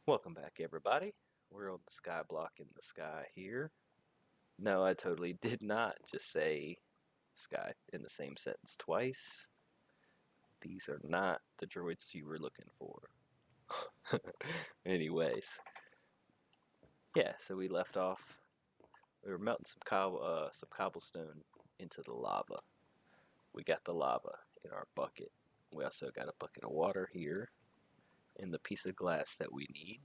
Welcome back, everybody. We're on the sky block in the sky here. No, I totally did not just say sky in the same sentence twice. These are not the droids you were looking for. Anyways, yeah, so we left off. We were melting some cobblestone into the lava. We got the lava in our bucket. We also got a bucket of water here and the piece of glass that we need.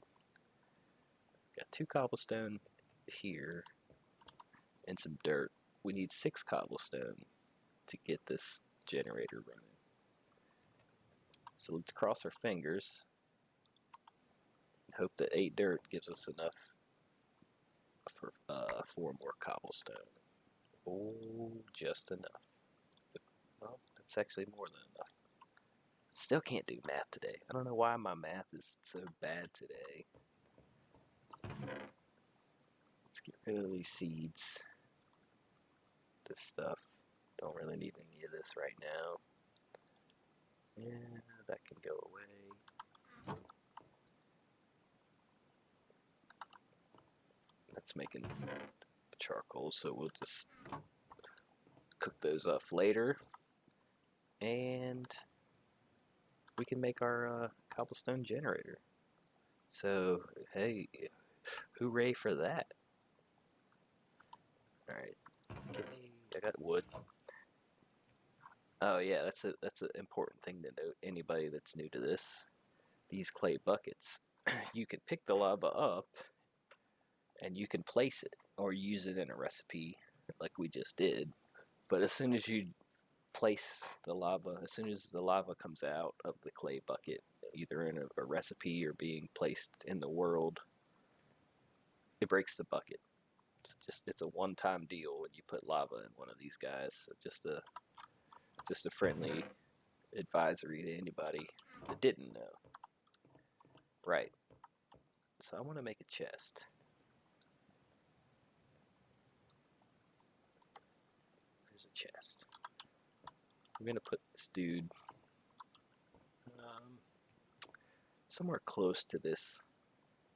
Got 2 cobblestone here and some dirt. We need 6 cobblestone to get this generator running. So let's cross our fingers and hope that 8 dirt gives us enough for 4 more cobblestone. Oh, just enough. Well, that's actually more than enough. Still can't do math today. I don't know why my math is so bad today. Let's get rid of these seeds. This stuff. Don't really need any of this right now. Yeah, that can go away. That's making charcoal, so we'll just cook those up later. And we can make our cobblestone generator. So, hey, hooray for that. Alright, I got wood. Oh yeah, that's an important thing to note. Anybody that's new to this, these clay buckets, you can pick the lava up and you can place it or use it in a recipe like we just did. But as soon as you place the lava, as soon as the lava comes out of the clay bucket, either in a recipe or being placed in the world, it breaks the bucket. It's a one-time deal when you put lava in one of these guys. So just a friendly advisory to anybody that didn't know. Right. So I want to make a chest. There's a chest. I'm gonna put this dude somewhere close to this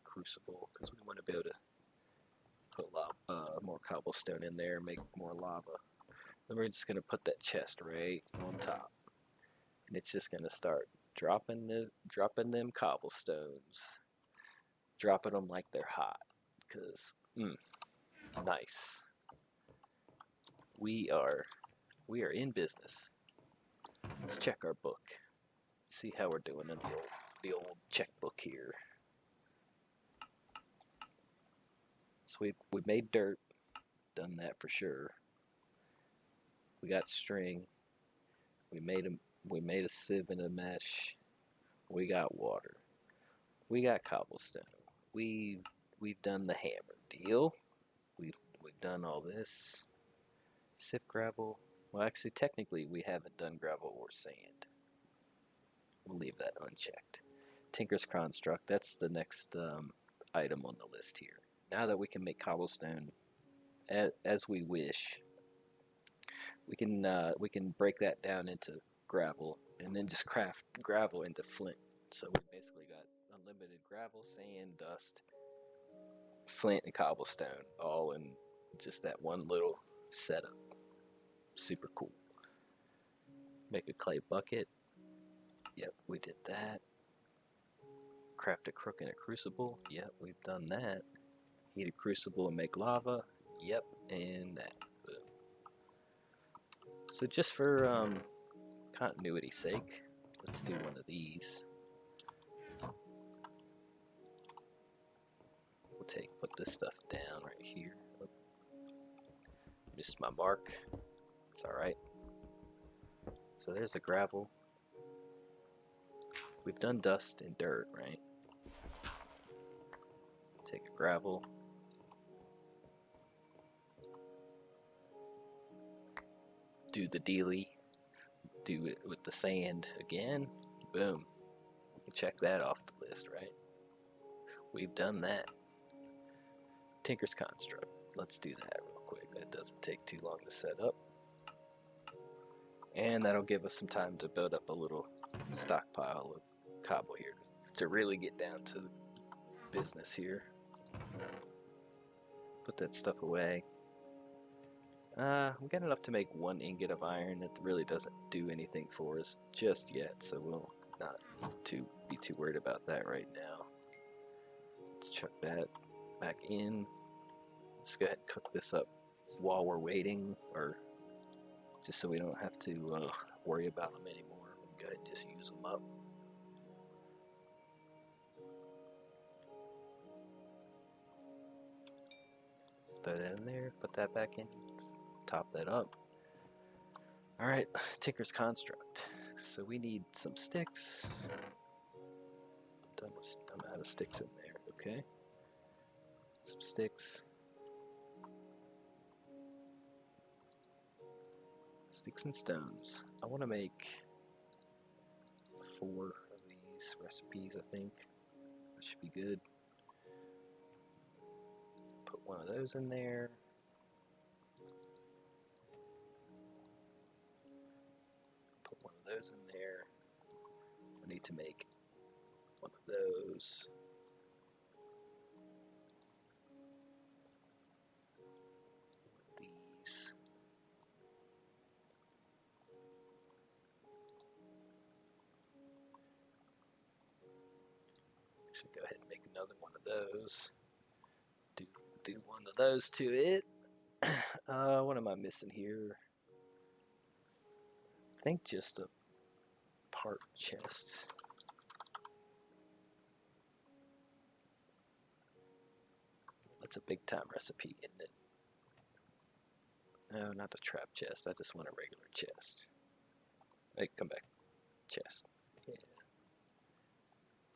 crucible because we want to be able to put more cobblestone in there and make more lava. Then we're just gonna put that chest right on top, and it's just gonna start dropping them cobblestones, dropping them like they're hot. Cause nice. We are in business. Let's check our book. See how we're doing in the old checkbook here. So we made dirt, done that for sure. We got string. We made a sieve and a mesh. We got water. We got cobblestone. We've done the hammer deal. We've done all this. Sift gravel. Well, actually, technically, we haven't done gravel or sand. We'll leave that unchecked. Tinker's Construct. That's the next item on the list here. Now that we can make cobblestone as we wish, we can break that down into gravel and then just craft gravel into flint. So we basically got unlimited gravel, sand, dust, flint, and cobblestone all in just that one little setup. Super cool. Make a clay bucket. Yep, we did that. Craft a crook in a crucible. Yep, we've done that. Heat a crucible and make lava. Yep, and that. Boom. So just for continuity's sake, let's do one of these. We'll put this stuff down right here. Missed my mark. It's alright. So there's the gravel. We've done dust and dirt, right? Take a gravel. Do the dealy. Do it with the sand again. Boom. Check that off the list, right? We've done that. Tinker's Construct. Let's do that real quick. That doesn't take too long to set up. And that'll give us some time to build up a little stockpile of cobble here to really get down to business here. Put that stuff away. We got enough to make 1 ingot of iron. It really doesn't do anything for us just yet, so we'll not be too worried about that right now. Let's chuck that back in. Let's go ahead and cook this up while we're waiting, or just so we don't have to worry about them anymore. We can go ahead and just use them up. Put that in there, put that back in, top that up. Alright, Tinker's Construct. So we need some sticks. I'm out of sticks in there, okay. Some sticks. Sticks and stones. I want to make 4 of these recipes, I think. That should be good. Put 1 of those in there. Put 1 of those in there. I need to make 1 of those. These. Should go ahead and make another 1 of those. Do 1 of those to it. What am I missing here? I think just a part chest. That's a big time recipe, isn't it? No, not a trap chest. I just want a regular chest. Hey, come back. Chest. Yeah.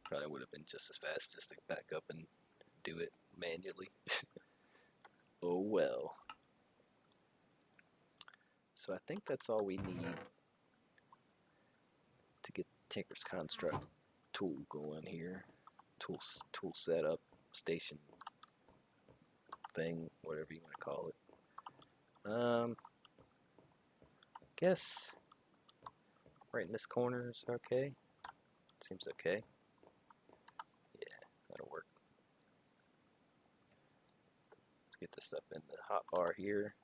Probably would have been just as fast just to back up and do it manually. Oh well. So I think that's all we need to get Tinker's Construct tool going here. Tool setup station thing, whatever you want to call it. Guess right in this corner is okay. Seems okay. Yeah, that'll work. Let's get this stuff in the hotbar here.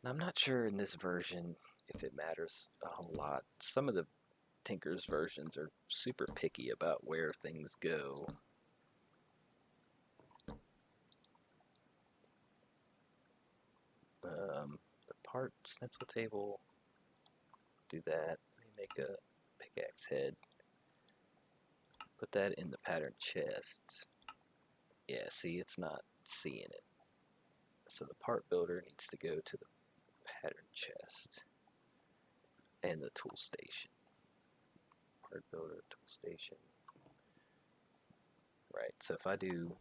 Now, I'm not sure in this version if it matters a whole lot. Some of the Tinker's versions are super picky about where things go. The part stencil table, do that. Let me make a pickaxe head. Put that in the pattern chest. Yeah, see, it's not seeing it. So the part builder needs to go to the pattern chest and the tool station. Part builder, tool station. Right, so if I do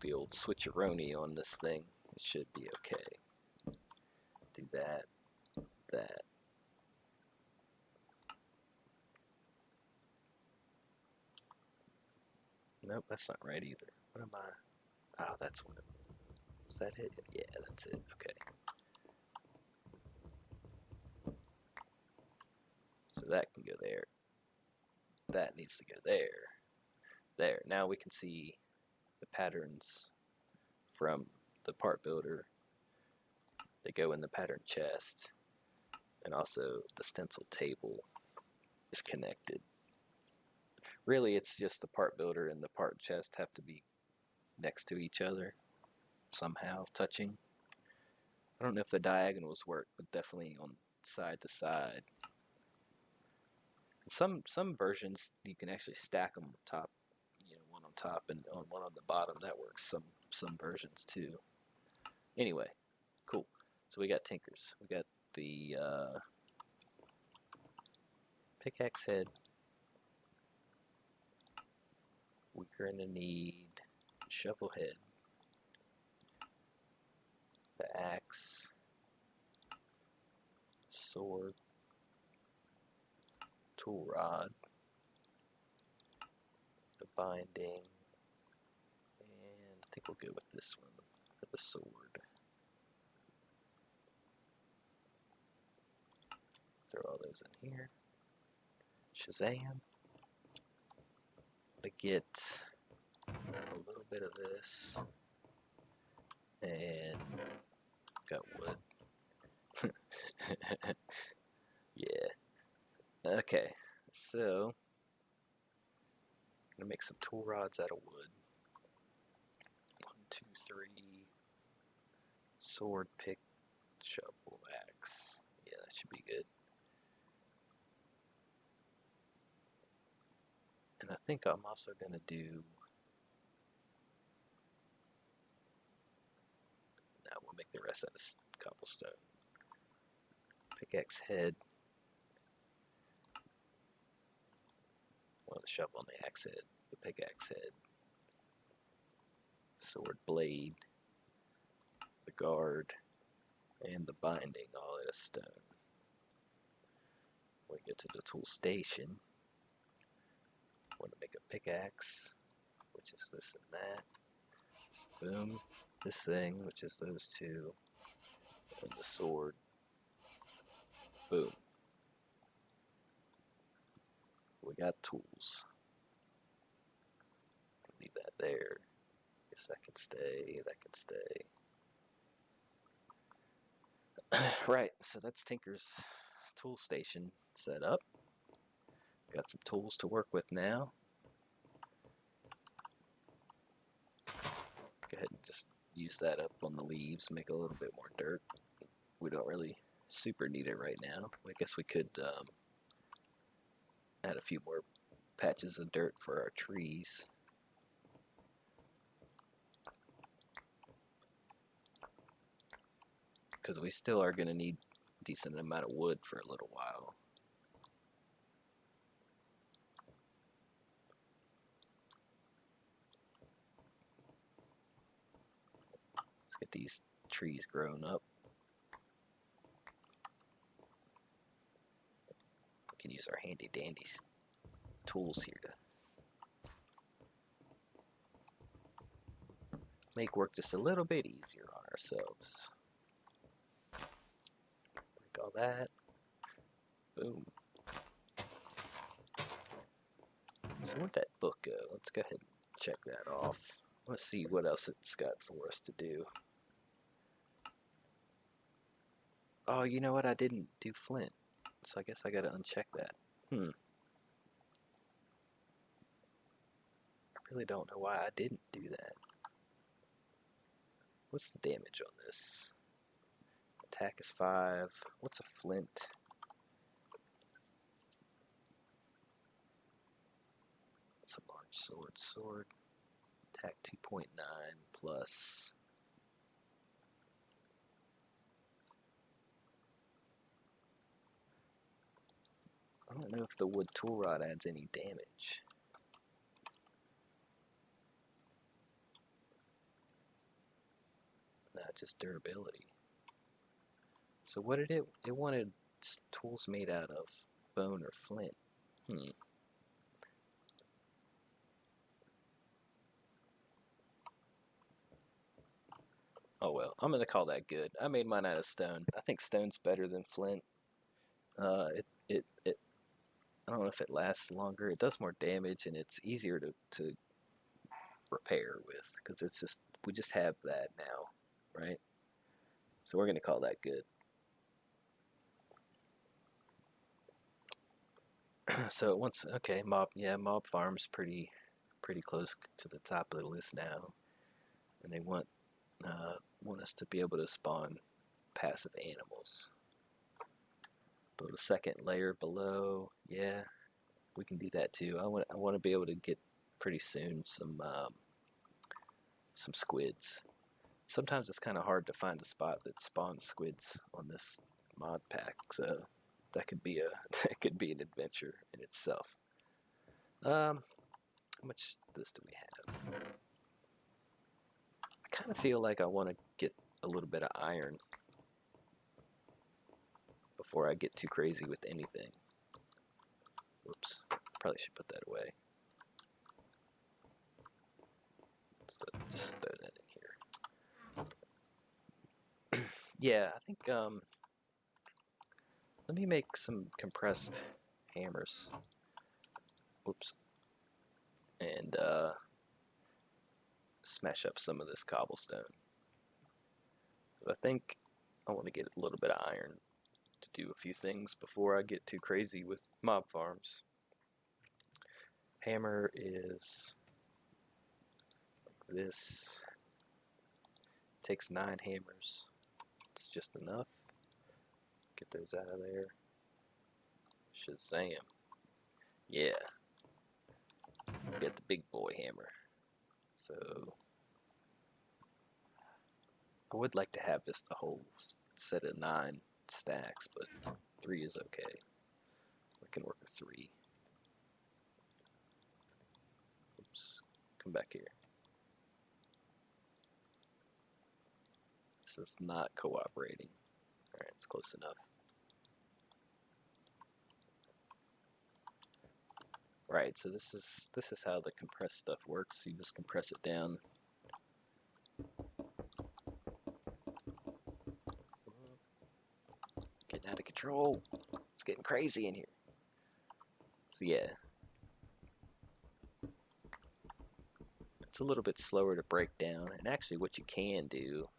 the old switcheroni on this thing, it should be okay. Do that, that. Nope, that's not right either. What am I? Oh, that's what it was. That it? Yeah, that's it. Okay. So that can go there. That needs to go there. There. Now we can see the patterns from the part builder. They go in the pattern chest. And also the stencil table is connected. Really, it's just the part builder and the part chest have to be next to each other somehow, touching. I don't know if the diagonals work, but definitely on side to side. Some versions you can actually stack them on top, one on top and on one on the bottom. That works. Some versions too. Anyway, cool. So we got Tinkers. We got the pickaxe head. We're gonna need shovel head, the axe, sword, tool rod, the binding, and I think we'll go with this one for the sword. Throw all those in here. Shazam. To get a little bit of this. And got wood. Yeah. Okay. So I'm gonna make some tool rods out of wood. 1, 2, 3. Sword, pick, shovel, axe. Yeah, that should be good. And I think I'm also gonna do. Now we'll make the rest out of cobblestone. Pickaxe head. Well, the shovel on the axe head. The pickaxe head. Sword blade. The guard. And the binding all out of stone. When we get to the tool station, I want to make a pickaxe, which is this and that. Boom. This thing, which is those two. And the sword. Boom. We got tools. Leave that there. Guess that can stay. That can stay. Right, so that's Tinker's tool station set up. Got some tools to work with now. Go ahead and just use that up on the leaves, make a little bit more dirt. We don't really super need it right now. I guess we could add a few more patches of dirt for our trees. Because we still are going to need a decent amount of wood for a little while. Let's get these trees grown up. We can use our handy dandy tools here to make work just a little bit easier on ourselves. Break all that. Boom. So where'd that book go? Let's go ahead and check that off. Let's see what else it's got for us to do. Oh, you know what? I didn't do flint. So I guess I gotta uncheck that. I really don't know why I didn't do that. What's the damage on this? Attack is 5. What's a flint? What's a large sword? Sword. Attack 2.9 plus. I don't know if the wood tool rod adds any damage. No, just durability. So what did it wanted tools made out of bone or flint. Oh well, I'm gonna call that good. I made mine out of stone. I think stone's better than flint. I don't know if it lasts longer. It does more damage and it's easier to repair with because it's just we just have that now, right? So we're gonna call that good. So once okay, mob farm's pretty close to the top of the list now, and they want us to be able to spawn passive animals. Build a second layer below. Yeah, we can do that too. I want to be able to get pretty soon some squids. Sometimes it's kind of hard to find a spot that spawns squids on this mod pack, so that could be an adventure in itself. How much of this do we have? I kind of feel like I want to get a little bit of iron before I get too crazy with anything. Whoops, probably should put that away. So just throw that in here. Yeah, I think let me make some compressed hammers. Whoops. And smash up some of this cobblestone. I think I want to get a little bit of iron to do a few things before I get too crazy with mob farms. Hammer is like this. Takes 9 hammers. It's just enough. Get those out of there. Shazam. Yeah. Get the big boy hammer. So I would like to have just a whole set of 9 stacks, but 3 is okay. We can work with 3. Oops. Come back here. This is not cooperating. Alright, it's close enough. Right, so this is how the compressed stuff works. You just compress it down. Getting out of control. It's getting crazy in here. So yeah. It's a little bit slower to break down. And actually what you can do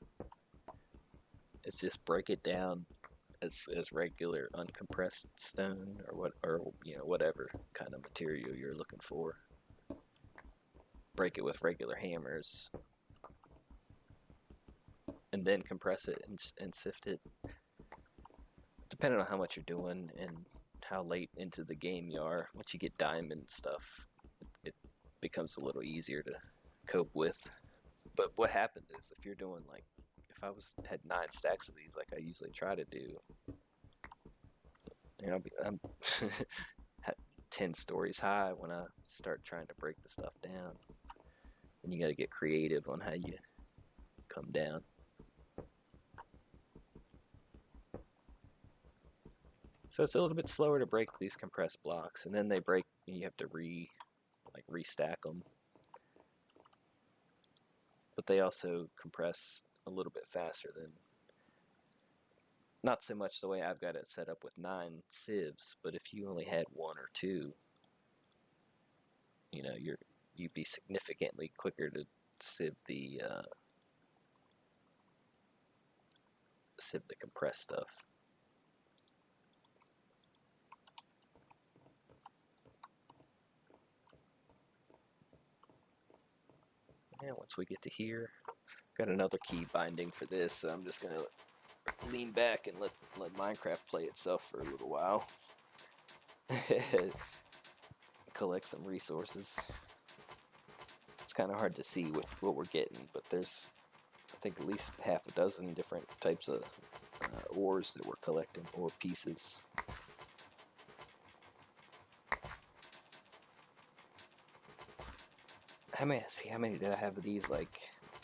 is just break it down as regular uncompressed stone or whatever kind of material you're looking for. Break it with regular hammers and then compress it and sift it, depending on how much you're doing and how late into the game you are. Once you get diamond stuff, it becomes a little easier to cope with. But what happens is if you're doing like, if I had 9 stacks of these like I usually try to do, I'm 10 stories high when I start trying to break the stuff down. And you got to get creative on how you come down. So it's a little bit slower to break these compressed blocks, and then they break. You have to restack them. But they also compress a little bit faster than. Not so much the way I've got it set up with 9 sieves, but if you only had 1 or 2, you'd be significantly quicker to sieve the compressed stuff. And once we get to here, got another key binding for this, so I'm just gonna lean back and let Minecraft play itself for a little while. Collect some resources. It's kind of hard to see what we're getting, but there's, I think, at least half a dozen different types of ores that we're collecting, ore pieces. How many did I have of these? Like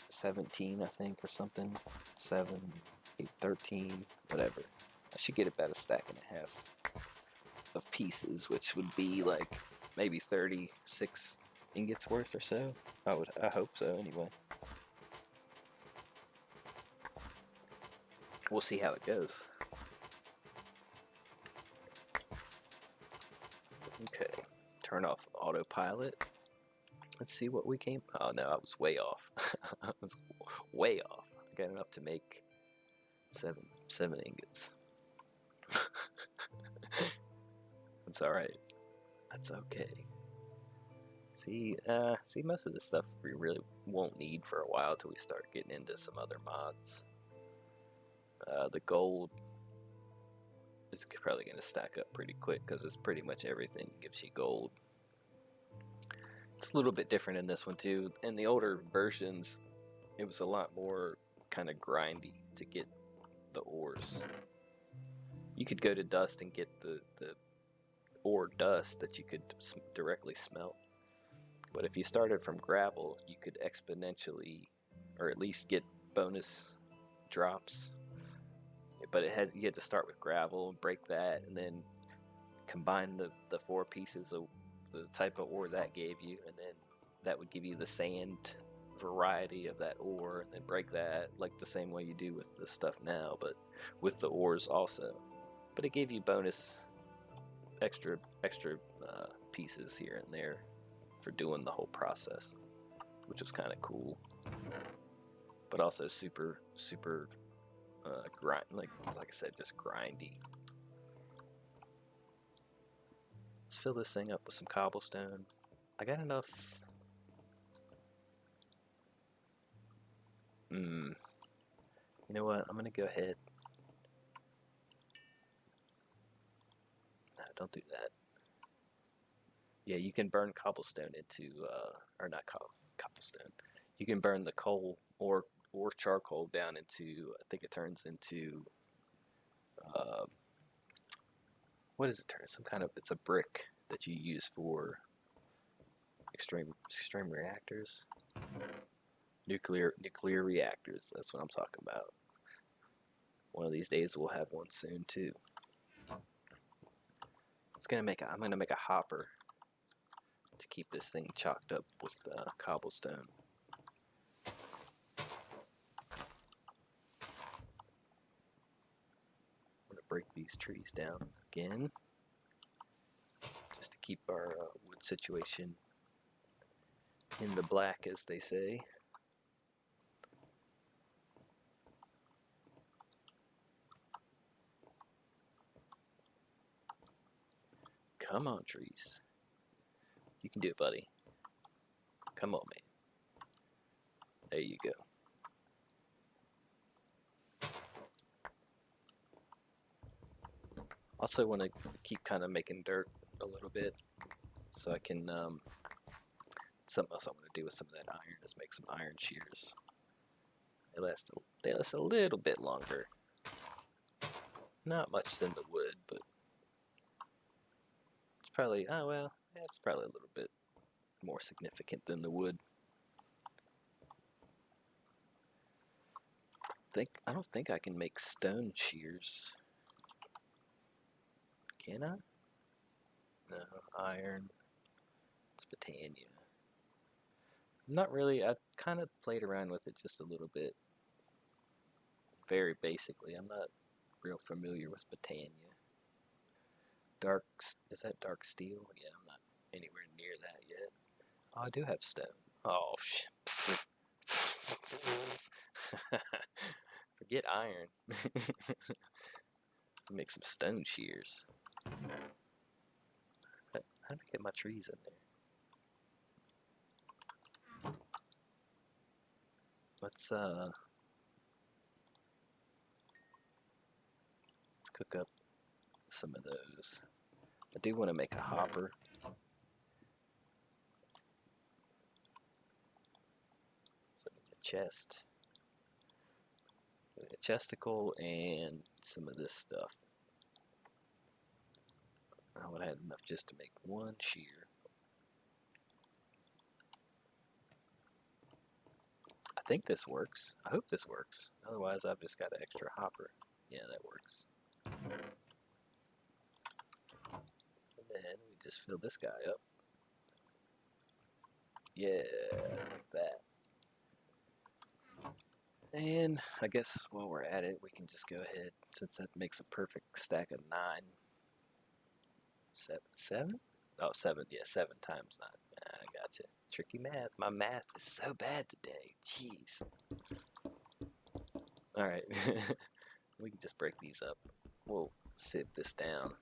17, I think, or something. 7, 8, 13, whatever. I should get about a stack and a half of pieces, which would be like maybe 36 ingots worth or so. I hope so anyway. We'll see how it goes. Okay, turn off autopilot. Let's see what we came. Oh no, I was way off. I was way off. I got enough to make seven ingots. That's all right. That's okay. See, most of this stuff we really won't need for a while till we start getting into some other mods. The gold is probably going to stack up pretty quick because it's pretty much everything gives you gold. It's a little bit different in this one too. In the older versions, it was a lot more kind of grindy to get the ores. You could go to dust and get the ore dust that you could directly smelt. But if you started from gravel, you could exponentially, or at least get bonus drops. But you had to start with gravel, break that, and then combine the 4 pieces of the type of ore that gave you, and then that would give you the sand variety of that ore, and then break that like the same way you do with the stuff now, but with the ores also. But it gave you bonus extra pieces here and there for doing the whole process, which was kind of cool, but also super grind, like I said, just grindy. Let's fill this thing up with some cobblestone. I got enough. You know what? I'm gonna go ahead. No, don't do that. Yeah, you can burn cobblestone into, or not cobblestone. You can burn the coal or charcoal down into. I think it turns into. What does it turn? Some kind of. It's a brick that you use for extreme reactors. Nuclear reactors. That's what I'm talking about. One of these days we'll have one soon too. I'm gonna make a hopper to keep this thing chalked up with cobblestone. I'm gonna break these trees down again, just to keep our wood situation in the black, as they say. Come on, trees. You can do it, buddy. Come on, man. There you go. Also want to keep kind of making dirt a little bit, so I can, something else I want to do with some of that iron is make some iron shears. They last a little bit longer. Not much than the wood, but it's probably, oh well, yeah, it's probably a little bit more significant than the wood. I don't think I can make stone shears. Can I? No, iron. It's Britannia. Not really. I kind of played around with it just a little bit. Very basically. I'm not real familiar with Britannia. Is that dark steel? Yeah, I'm not anywhere near that yet. Oh, I do have stone. Oh, shit. Forget iron. Make some stone shears. How do I get my trees in there? Let's cook up some of those. I do want to make a hopper. So I need a chest. A chesticle and some of this stuff. I would have enough just to make one shear. I think this works. I hope this works. Otherwise, I've just got an extra hopper. Yeah, that works. And then we just fill this guy up. Yeah, like that. And I guess while we're at it, we can just go ahead, since that makes a perfect stack of 9. 7? Oh, 7. Yeah, 7 times 9. I gotcha. Tricky math. My math is so bad today. Jeez. Alright. We can just break these up. We'll sieve this down.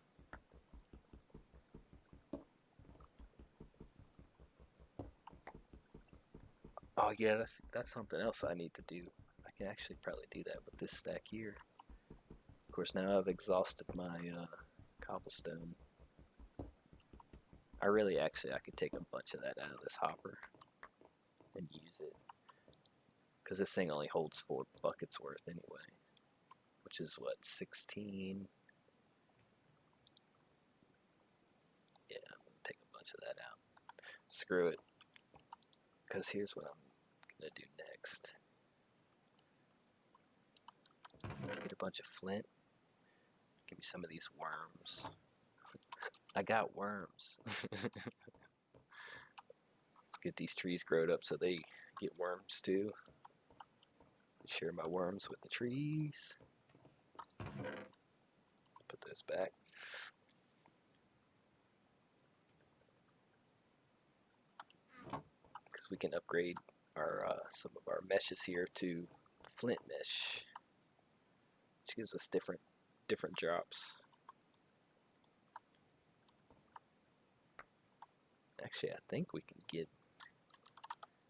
Oh yeah, that's something else I need to do. I can actually probably do that with this stack here. Of course, now I've exhausted my cobblestone. I could take a bunch of that out of this hopper and use it. Because this thing only holds 4 buckets worth anyway. Which is what, 16? Yeah, I'm going to take a bunch of that out. Screw it. Because here's what I'm going to do next. Get a bunch of flint. Give me some of these worms. I got worms. Get these trees growed up so they get worms too. Share my worms with the trees. Put those back. because we can upgrade our some of our meshes here to flint mesh, which gives us different drops. Actually, I think we can get.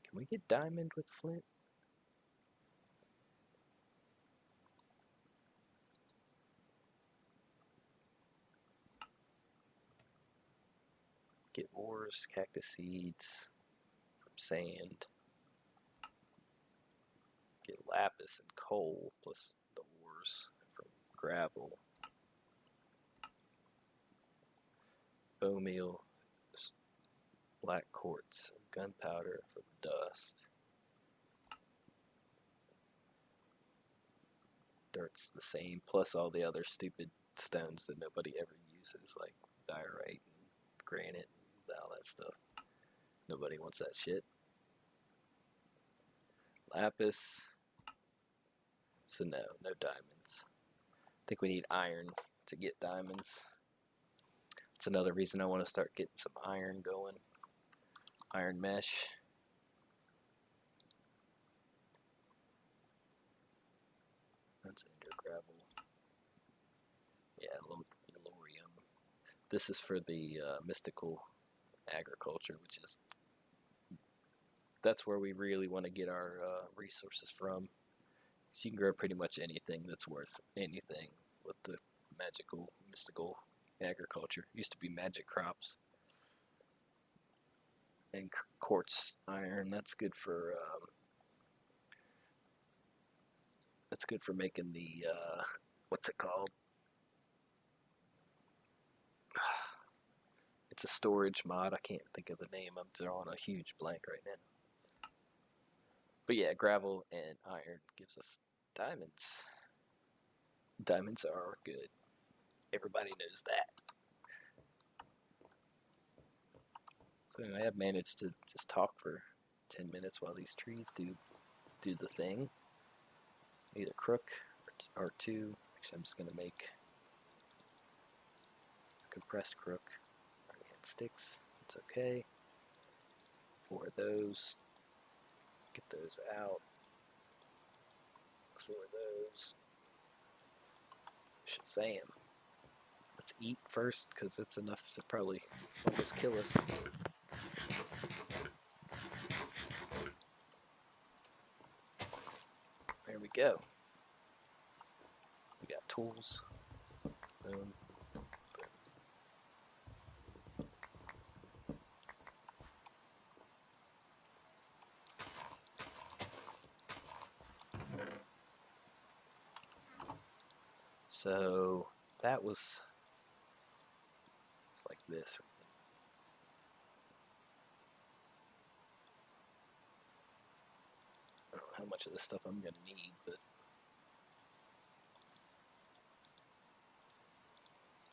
Can we get diamond with flint? Get ores, cactus seeds from sand. Get lapis and coal plus the ores from gravel. Bone meal, black quartz, gunpowder from dust. Dirt's the same, plus all the other stupid stones that nobody ever uses, like diorite and granite and all that stuff. Nobody wants that shit. Lapis. So no diamonds. I think we need iron to get diamonds. That's another reason I want to start getting some iron going. Iron mesh. That's ender gravel. Yeah, lorium. This is for the mystical agriculture, which is that's where we really want to get our resources from. So you can grow pretty much anything that's worth anything with the mystical agriculture. It used to be magic crops. And quartz iron, that's good for making the what's it called? It's a storage mod. I can't think of the name. I'm drawing a huge blank right now. But yeah, gravel and iron gives us diamonds. Diamonds are good. Everybody knows that. So I have managed to just talk for 10 minutes while these trees do the thing. Either crook or two. Actually, I'm just going to make a compressed crook. I already had sticks. It's okay. 4 of those. Get those out. 4 of those. Shazam. Let's eat first, because it's enough to probably almost kill us. There we go. We got tools. Boom. So that was like this. I don't know how much of this stuff I'm going to need, but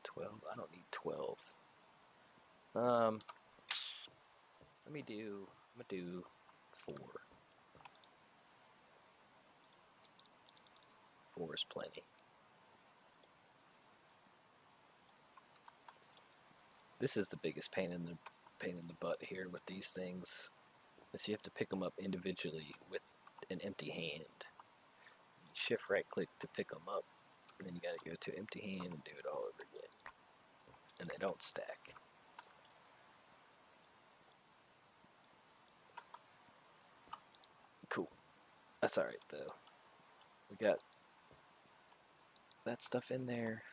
12. I don't need 12. I'm gonna do 4. 4 is plenty. This is the biggest pain in the butt here with these things, is you have to pick them up individually with an empty hand. Shift right click to pick them up, and then you gotta go to empty hand and do it all over again. And they don't stack. Cool. That's alright though. We got that stuff in there.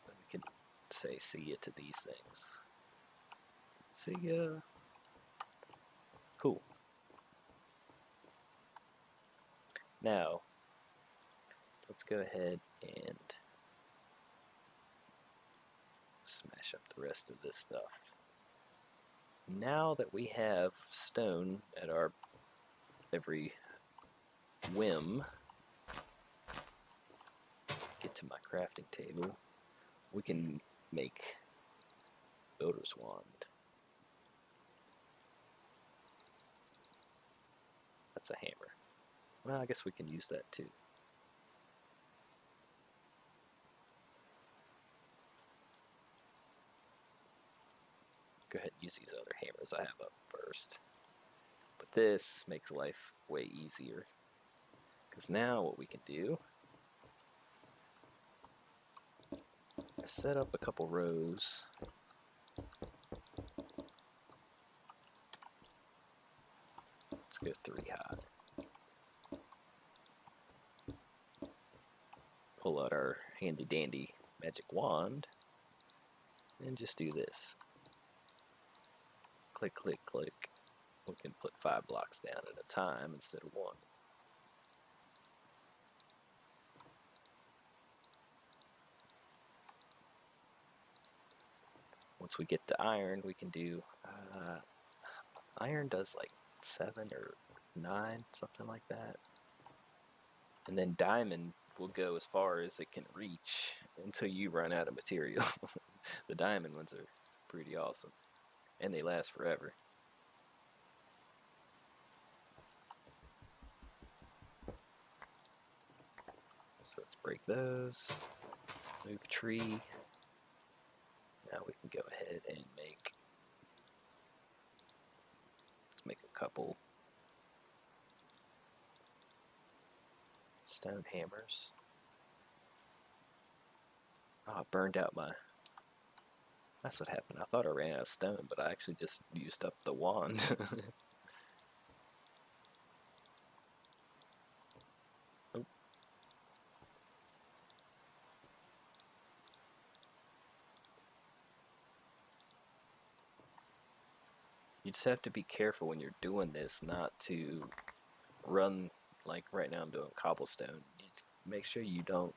Then we can say see ya to these things. See ya. Cool. Now, let's go ahead and smash up the rest of this stuff. Now that we have stone at our every whim, get to my crafting table, we can make builder's wand. That's a hammer. Well, I guess we can use that too. go ahead and use these other hammers I have up first. But this makes life way easier, because now what we can do is set up a couple rows. Let's go 3 high. Pull out our handy dandy magic wand and just do this. Click, click, click. We can put 5 blocks down at a time instead of 1. Once we get to iron, we can do iron does like 7 or 9, something like that. And then diamond will go as far as it can reach until you run out of material. The diamond ones are pretty awesome, and they last forever. So let's break those. Move tree. Now we can go ahead and make a couple stone hammers. Oh, I burned out my... That's what happened. I thought I ran out of stone, but I actually just used up the wand. Oh. You just have to be careful when you're doing this not to run, like right now I'm doing cobblestone. You just make sure you don't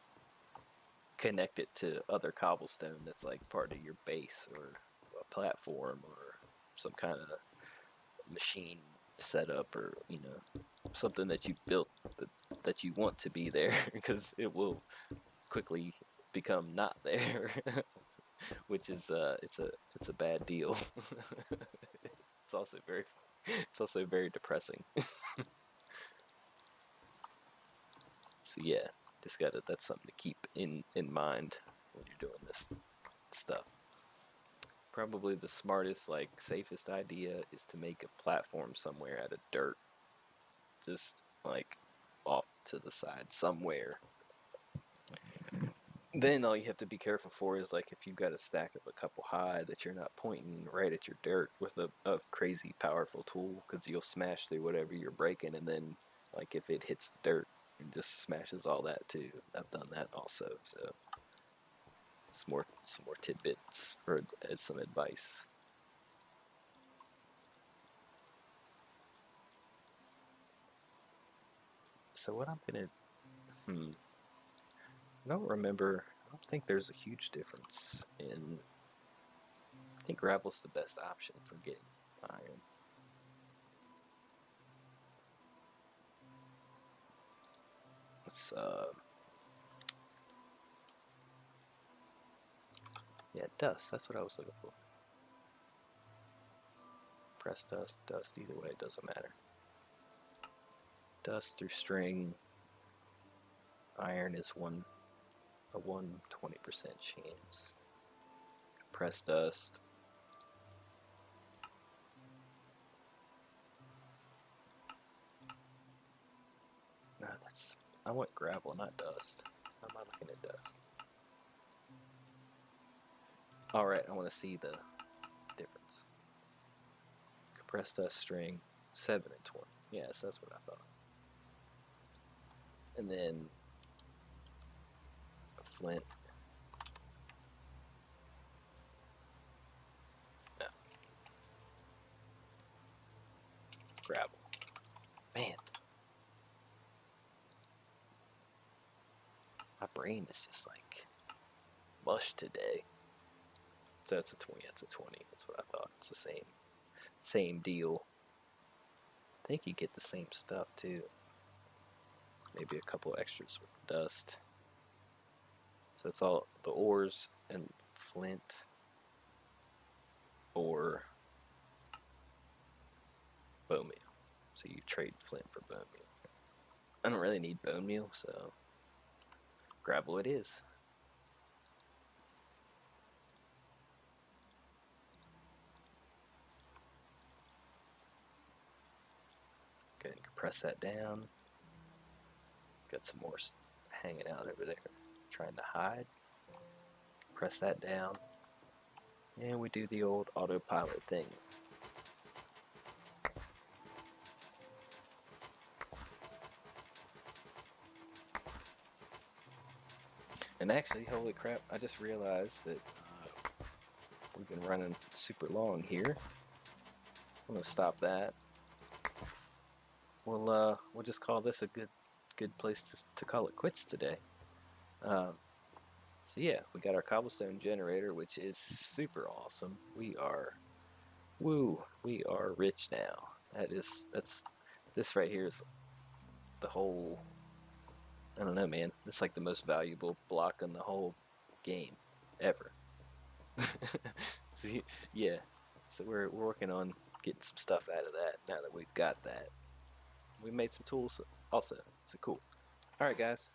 connect it to other cobblestone that's like part of your base or a platform or some kind of machine setup, or you know, something that you built that you want to be there, because it will quickly become not there. Which is it's a bad deal. It's also very depressing. So yeah, just that's something to keep in mind when you're doing this stuff. Probably the smartest, like safest idea is to make a platform somewhere out of dirt, just like off to the side somewhere. Then all you have to be careful for is, like, if you've got a stack of a couple high, that you're not pointing right at your dirt with a crazy powerful tool, because you'll smash through whatever you're breaking, and then like if it hits the dirt, it just smashes all that too. I've done that also, so some more tidbits for as some advice. So what I'm gonna I don't remember. I don't think there's a huge difference in. I think gravel's the best option for getting iron. Let's yeah, dust. That's what I was looking for. Press dust, dust. Either way, it doesn't matter. Dust through string. Iron is a 120% chance. Press dust. No, I want gravel, not dust. How am I looking at dust? Alright, I want to see the difference. Compressed dust string, 7 and 20. Yes, that's what I thought. And then a flint. No. Gravel. Man. My brain is just like mush today. So that's a 20, that's a 20. That's what I thought. It's the same deal. I think you get the same stuff too. Maybe a couple extras with the dust. So it's all the ores and flint, or bone meal. So you trade flint for bone meal. I don't really need bone meal, so gravel it is. Press that down. Got some more hanging out over there, trying to hide. Press that down. And we do the old autopilot thing. And actually, holy crap, I just realized that we've been running super long here. I'm gonna stop that. We'll just call this a good place to call it quits today. So yeah, we got our cobblestone generator, which is super awesome. We are rich now. That's this right here is the whole. I don't know, man. It's like the most valuable block in the whole game ever. See, yeah. So we're working on getting some stuff out of that now that we've got that. We made some tools also. So cool. All right, guys.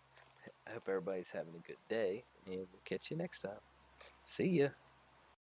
I hope everybody's having a good day, and we'll catch you next time. See ya.